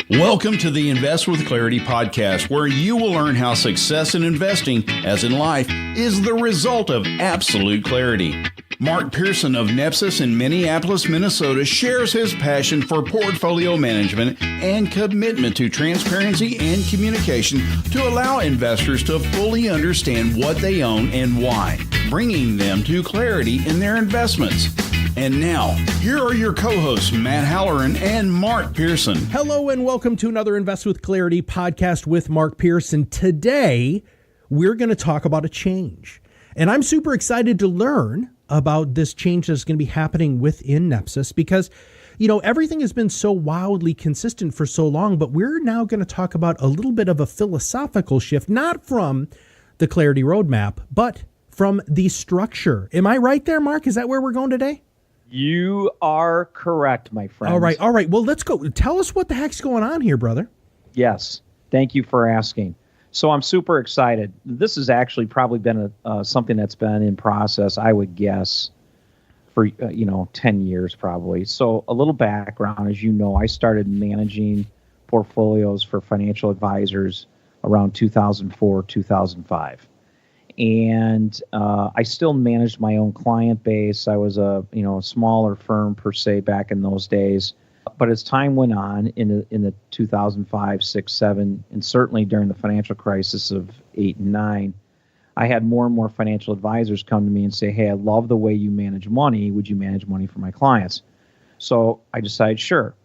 Welcome to the Invest with Clarity podcast, where you will learn how success in investing, as in life, is the result of absolute clarity. Mark Pearson of Nepsis in Minneapolis, Minnesota, shares his passion for portfolio management and commitment to transparency and communication to allow investors to fully understand what they own and why, bringing them to clarity in their investments. And now, here are your co-hosts, Matt Halloran and Mark Pearson. Hello and welcome to another Invest with Clarity podcast with Mark Pearson. Today, we're going to talk about a change. And I'm super excited to learn about this change that's going to be happening within Nepsis because, you know, everything has been so wildly consistent for so long, but we're now going to talk about a little bit of a philosophical shift, not from the Clarity Roadmap, but from the structure. Am I right there, Mark? Is that where we're going today? You are correct, my friend. All right. Well, let's go. Tell us what the heck's going on here, brother. Yes. Thank you for asking. So I'm super excited. This has actually probably been something that's been in process, I would guess, for 10 years probably. So a little background, as you know, I started managing portfolios for financial advisors around 2004, 2005. And I still managed my own client base. I was a smaller firm per se back in those days. But as time went on in the 2005, 6, 7, and certainly during the financial crisis of 8 and 9, I had more and more financial advisors come to me and say, "Hey, I love the way you manage money. Would you manage money for my clients?" So I decided, sure.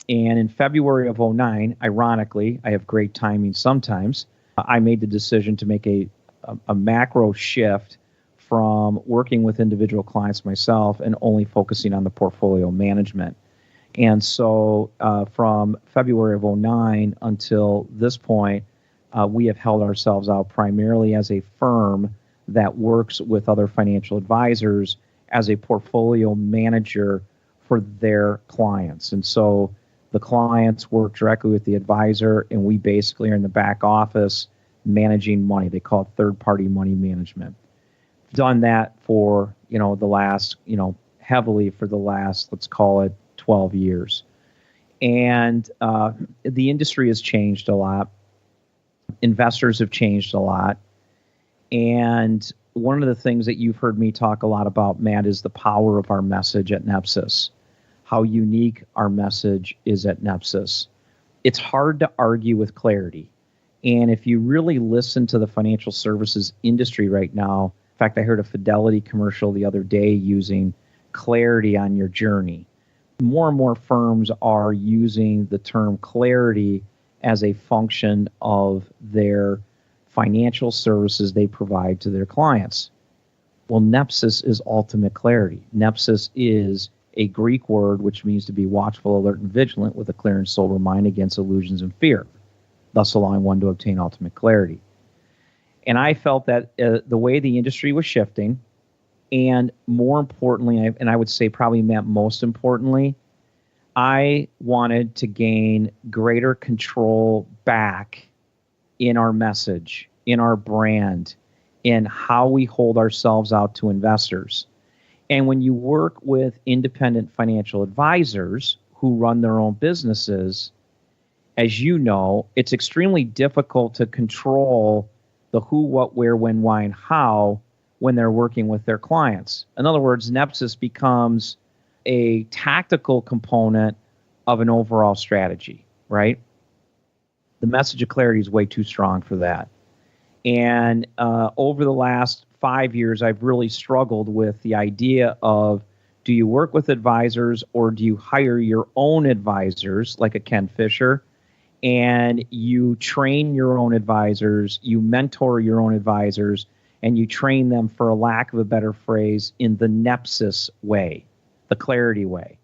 And in February of 2009, ironically, I have great timing sometimes, I made the decision to make a macro shift from working with individual clients myself and only focusing on the portfolio management. And so from February of 2009 until this point, we have held ourselves out primarily as a firm that works with other financial advisors as a portfolio manager for their clients. And so the clients work directly with the advisor, and we basically are in the back office managing money. They call it third-party money management. Done that for, heavily for the last, let's call it 12 years. And the industry has changed a lot. Investors have changed a lot. And one of the things that you've heard me talk a lot about, Matt, is the power of our message at Nepsis, how unique our message is at Nepsis. It's hard to argue with clarity. And if you really listen to the financial services industry right now, in fact, I heard a Fidelity commercial the other day using clarity on your journey. More and more firms are using the term clarity as a function of their financial services they provide to their clients. Well, Nepsis is ultimate clarity. Nepsis is a Greek word which means to be watchful, alert, and vigilant with a clear and sober mind against illusions and fear, thus allowing one to obtain ultimate clarity. And I felt that the way the industry was shifting, and more importantly, and I would say probably most importantly, I wanted to gain greater control back in our message, in our brand, in how we hold ourselves out to investors. And when you work with independent financial advisors who run their own businesses, as you know, it's extremely difficult to control the who, what, where, when, why, and how when they're working with their clients. In other words, Nepsis becomes a tactical component of an overall strategy, right? The message of clarity is way too strong for that. And over the last 5 years, I've really struggled with the idea of, do you work with advisors or do you hire your own advisors like a Ken Fisher? And you train your own advisors, you mentor your own advisors, and you train them, for a lack of a better phrase, in the Nepsis way, the clarity way.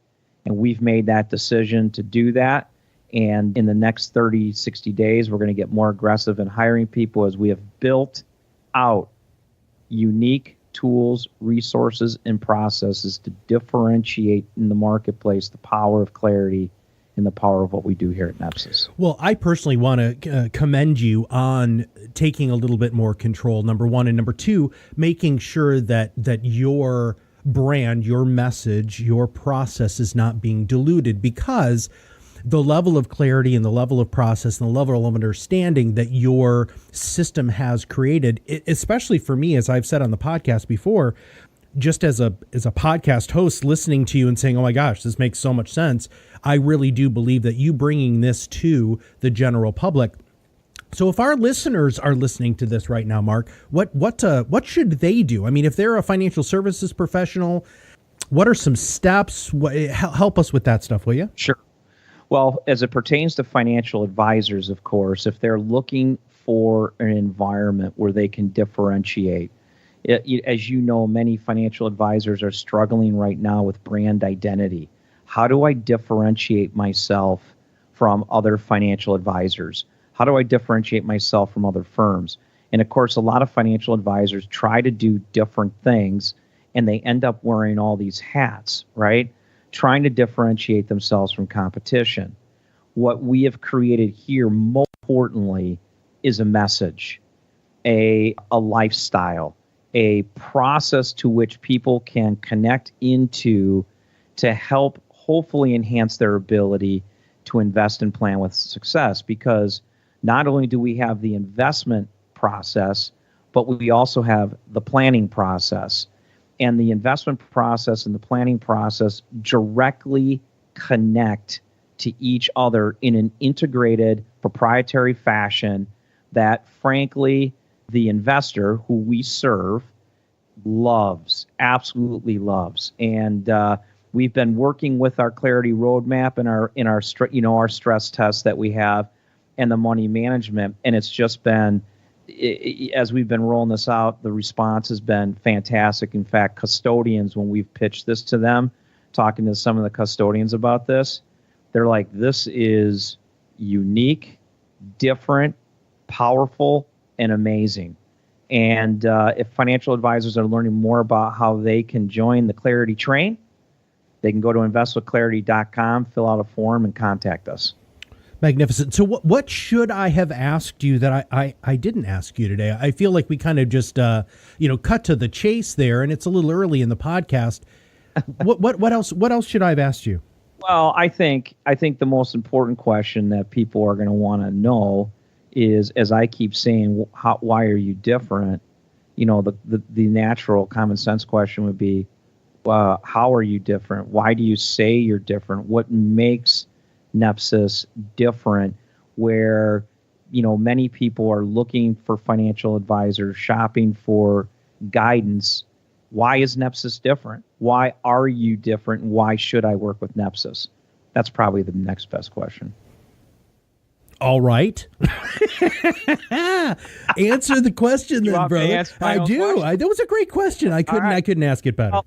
And we've made that decision to do that. And in the next 30, 60 days, we're going to get more aggressive in hiring people as we have built out unique tools, resources, and processes to differentiate in the marketplace the power of clarity and the power of what we do here at Nepsis. Well, I personally want to commend you on taking a little bit more control, number one, and number two, making sure that your brand, your message, your process is not being diluted, because the level of clarity and the level of process and the level of understanding that your system has created, especially for me, as I've said on the podcast before, just as a podcast host listening to you and saying, oh my gosh, this makes so much sense. I really do believe that you bringing this to the general public. So if our listeners are listening to this right now, Mark, what should they do? I mean, if they're a financial services professional, what are some steps? Help us with that stuff, will you? Sure. Well, as it pertains to financial advisors, of course, if they're looking for an environment where they can differentiate, as you know, many financial advisors are struggling right now with brand identity. How do I differentiate myself from other financial advisors? How do I differentiate myself from other firms? And of course, a lot of financial advisors try to do different things, and they end up wearing all these hats, right? Trying to differentiate themselves from competition. What we have created here, most importantly, is a message, a lifestyle, a process to which people can connect into to help hopefully enhance their ability to invest and plan with success. Because not only do we have the investment process, but we also have the planning process. And the investment process and the planning process directly connect to each other in an integrated, proprietary fashion that, frankly, the investor who we serve loves, absolutely loves. And we've been working with our Clarity Roadmap and our stress tests that we have and the money management, and it's just been, as we've been rolling this out, the response has been fantastic. In fact, custodians, when we've pitched this to them, talking to some of the custodians about this, they're like, this is unique, different, powerful, and amazing. And if financial advisors are learning more about how they can join the Clarity train, they can go to investwithclarity.com, fill out a form, and contact us. Magnificent. So what should I have asked you that I didn't ask you today? I feel like we kind of just cut to the chase there, and it's a little early in the podcast. What else should I have asked you? Well, I think the most important question that people are going to want to know is, as I keep saying, why are you different? The natural common sense question would be, how are you different? Why do you say you're different? What makes Nepsis different, where many people are looking for financial advisors, shopping for guidance? Why is Nepsis different? Why are you different? And why should I work with Nepsis? That's probably the next best question. All right. Answer the question then, brother. I do. That was a great question. I couldn't ask it better. Well,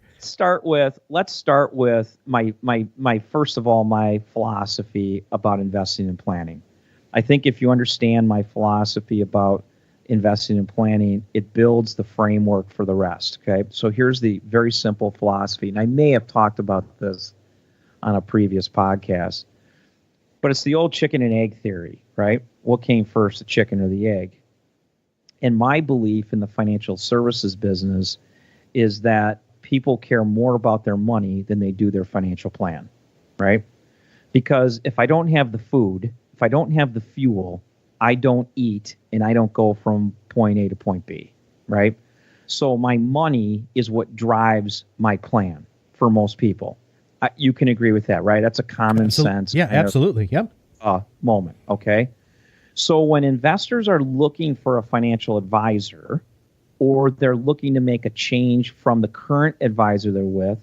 let's start with my first of all, my philosophy about investing and planning. I think if you understand my philosophy about investing and planning, it builds the framework for the rest. Okay. So here's the very simple philosophy. And I may have talked about this on a previous podcast, but it's the old chicken and egg theory, right? What came first, the chicken or the egg? And my belief in the financial services business is that people care more about their money than they do their financial plan, right? Because if I don't have the food, if I don't have the fuel, I don't eat and I don't go from point A to point B, right? So my money is what drives my plan for most people. You can agree with that, right? That's a common sense. Yeah, absolutely. Yep. Moment. Okay. So when investors are looking for a financial advisor, or they're looking to make a change from the current advisor they're with,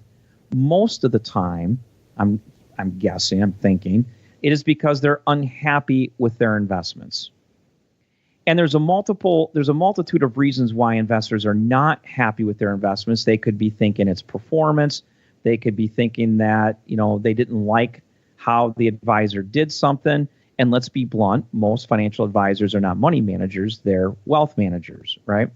most of the time, I'm thinking, it is because they're unhappy with their investments. And there's a multitude of reasons why investors are not happy with their investments. They could be thinking it's performance. They could be thinking that, they didn't like how the advisor did something. And let's be blunt, most financial advisors are not money managers, they're wealth managers, right?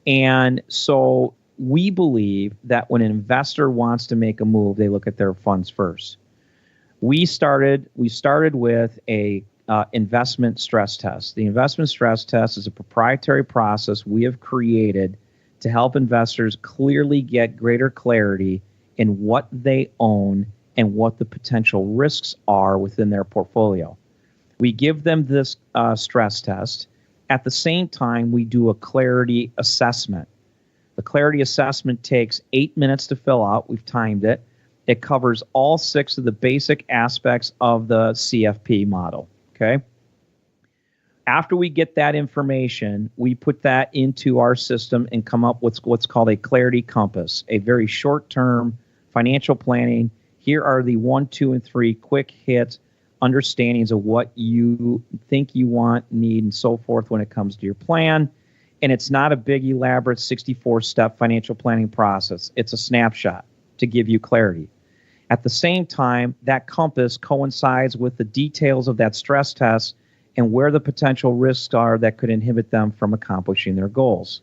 And so we believe that when an investor wants to make a move, they look at their funds first. We started with a investment stress test. The investment stress test is a proprietary process we have created to help investors clearly get greater clarity in what they own and what the potential risks are within their portfolio. We give them this stress test. At the same time, we do a clarity assessment. The clarity assessment takes 8 minutes to fill out. We've timed it. It covers all 6 of the basic aspects of the CFP model. Okay. After we get that information, we put that into our system and come up with what's called a clarity compass, a very short-term financial planning. Here are the 1, 2, and 3 quick hit understandings of what you think you want, need, and so forth when it comes to your plan. And it's not a big, elaborate 64-step financial planning process. It's a snapshot to give you clarity. At the same time, that compass coincides with the details of that stress test and where the potential risks are that could inhibit them from accomplishing their goals.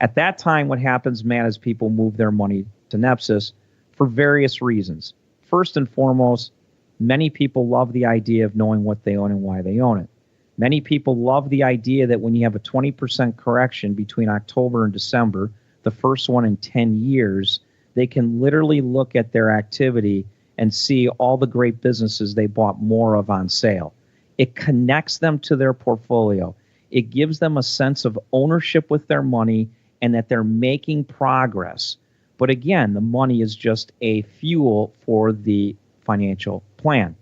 At that time, what happens, Matt, is people move their money to Nepsis for various reasons. First and foremost, many people love the idea of knowing what they own and why they own it. Many people love the idea that when you have a 20% correction between October and December, the first one in 10 years, they can literally look at their activity and see all the great businesses they bought more of on sale. It connects them to their portfolio. It gives them a sense of ownership with their money and that they're making progress. But again, the money is just a fuel for the financial plan.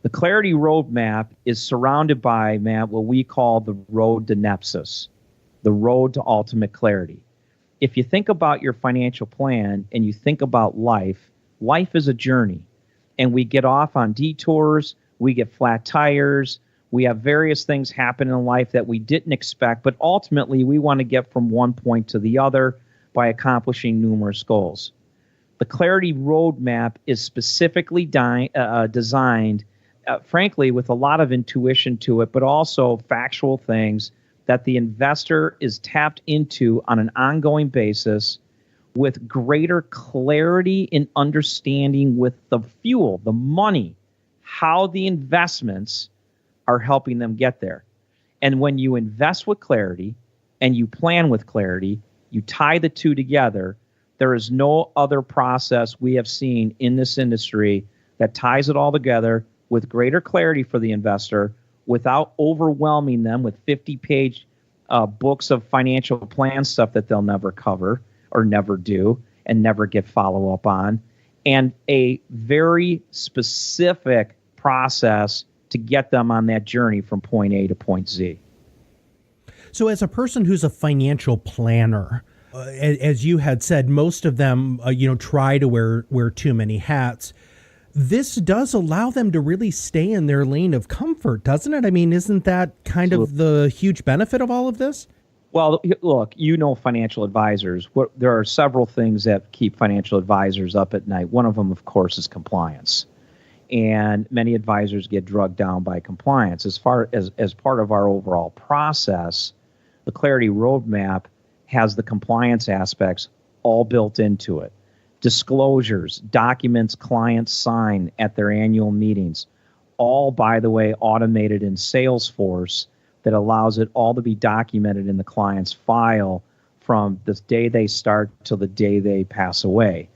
The Clarity Roadmap is surrounded by, Matt, what we call the road to Nepsis, the road to ultimate clarity. If you think about your financial plan and you think about life, life is a journey. And we get off on detours, we get flat tires, we have various things happen in life that we didn't expect, but ultimately we want to get from one point to the other by accomplishing numerous goals. The Clarity Roadmap is specifically designed, frankly, with a lot of intuition to it, but also factual things that the investor is tapped into on an ongoing basis with greater clarity and understanding with the fuel, the money, how the investments are helping them get there. And when you invest with clarity and you plan with clarity, you tie the two together, there is no other process we have seen in this industry that ties it all together with greater clarity for the investor without overwhelming them with 50-page books of financial plan stuff that they'll never cover or never do and never get follow-up on, and a very specific process to get them on that journey from point A to point Z. So as a person who's a financial planner, as you had said, most of them, try to wear too many hats. This does allow them to really stay in their lane of comfort, doesn't it? I mean, isn't that kind of the huge benefit of all of this? Well, look, financial advisors, there are several things that keep financial advisors up at night. One of them, of course, is compliance. And many advisors get drugged down by compliance. As part of our overall process, the Clarity Roadmap has the compliance aspects all built into it. Disclosures, documents clients sign at their annual meetings, all, by the way, automated in Salesforce that allows it all to be documented in the client's file from the day they start till the day they pass away.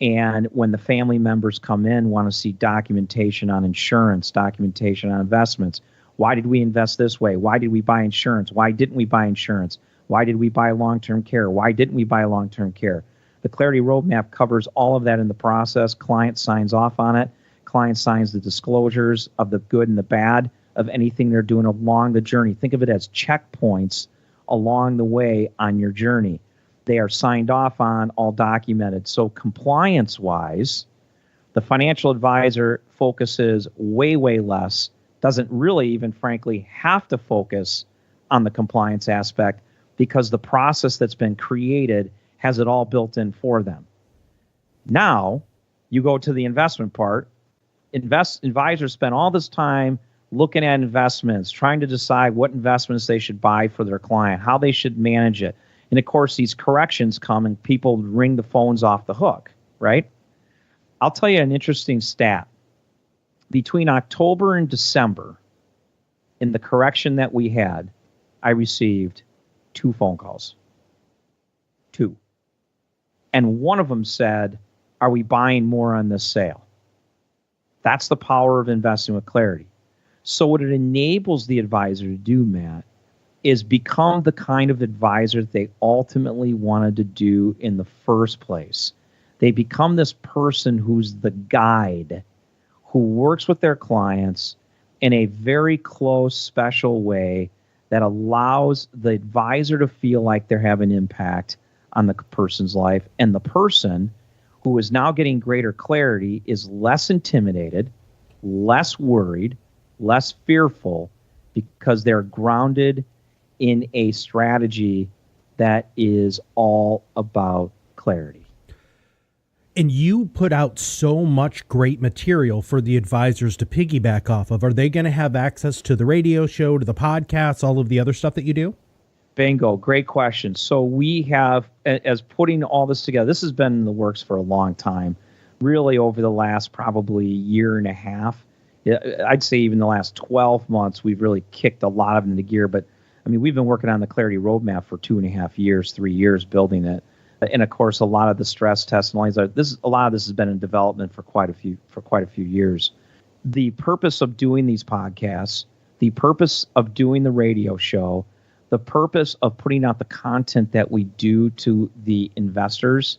And when the family members come in, want to see documentation on insurance, documentation on investments. Why did we invest this way? Why did we buy insurance? Why didn't we buy insurance? Why did we buy long-term care? Why didn't we buy long-term care? The Clarity Roadmap covers all of that in the process. Client signs off on it. Client signs the disclosures of the good and the bad of anything they're doing along the journey. Think of it as checkpoints along the way on your journey. They are signed off on, all documented. So compliance-wise, the financial advisor focuses way, way less, doesn't really even, frankly, have to focus on the compliance aspect because the process that's been created has it all built in for them. Now, you go to the investment part. Advisors spend all this time looking at investments, trying to decide what investments they should buy for their client, how they should manage it. And of course, these corrections come and people ring the phones off the hook, right? I'll tell you an interesting stat. Between October and December, in the correction that we had, I received 2 phone calls. 2. And one of them said, are we buying more on this sale? That's the power of investing with clarity. So what it enables the advisor to do, Matt, is become the kind of advisor that they ultimately wanted to do in the first place. They become this person who's the guide, who works with their clients in a very close, special way that allows the advisor to feel like they're having impact on the person's life. And the person who is now getting greater clarity is less intimidated, less worried, less fearful, because they're grounded in a strategy that is all about clarity. And you put out so much great material for the advisors to piggyback off of. Are they going to have access to the radio show, to the podcasts, all of the other stuff that you do? Bingo. Great question. So we have, as putting all this together, this has been in the works for a long time, really over the last probably year and a half. I'd say even the last 12 months, we've really kicked a lot of it into gear. But I mean, we've been working on the Clarity Roadmap for 2.5 years, 3 years building it. And of course, a lot of the stress tests and all these a lot of this has been in development for quite a few years. The purpose of doing these podcasts, the purpose of doing the radio show, the purpose of putting out the content that we do to the investors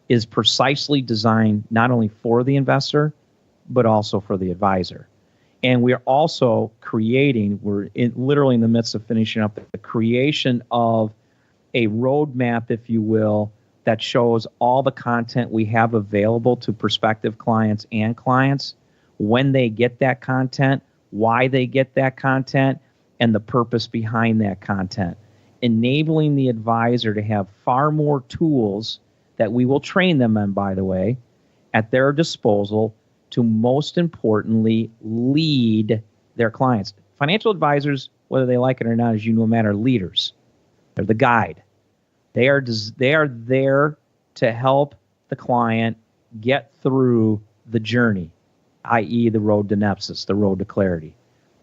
is precisely designed not only for the investor, but also for the advisor. And we're also literally in the midst of finishing up the creation of a roadmap, if you will, that shows all the content we have available to prospective clients and clients, when they get that content, why they get that content, and the purpose behind that content, enabling the advisor to have far more tools that we will train them on, by the way, at their disposal to most importantly lead their clients. Financial advisors, whether they like it or not, as you know, Matt, are leaders. They're the guide. They are there to help the client get through the journey, i.e. the road to Nepsis, the road to clarity.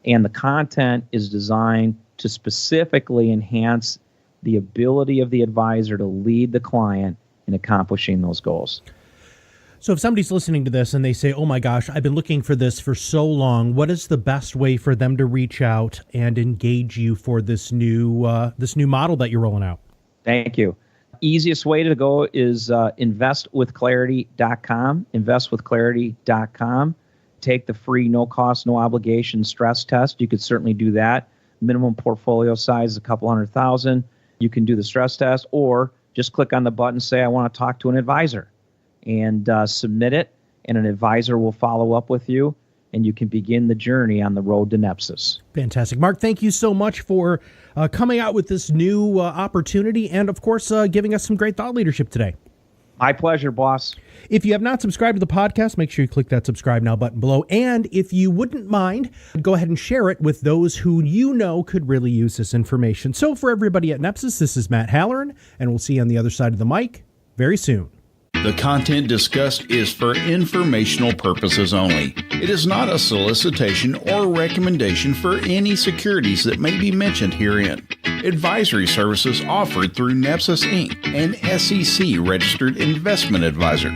And the content is designed to specifically enhance the ability of the advisor to lead the client in accomplishing those goals. So if somebody's listening to this and they say, oh my gosh, I've been looking for this for so long, what is the best way for them to reach out and engage you for this new model that you're rolling out? Thank you. Easiest way to go is investwithclarity.com, investwithclarity.com. Take the free, no cost, no obligation stress test. You could certainly do that. Minimum portfolio size is a couple $100,000. You can do the stress test, or just click on the button, say, I want to talk to an advisor, and submit it, and an advisor will follow up with you, and you can begin the journey on the road to Nepsis. Fantastic. Mark, thank you so much for coming out with this new opportunity and, of course, giving us some great thought leadership today. My pleasure, boss. If you have not subscribed to the podcast, make sure you click that subscribe now button below. And if you wouldn't mind, go ahead and share it with those who you know could really use this information. So for everybody at Nepsis, this is Matt Halloran, and we'll see you on the other side of the mic very soon. The content discussed is for informational purposes only. It is not a solicitation or recommendation for any securities that may be mentioned herein. Advisory services offered through Nepsis Inc., an SEC-registered investment advisor.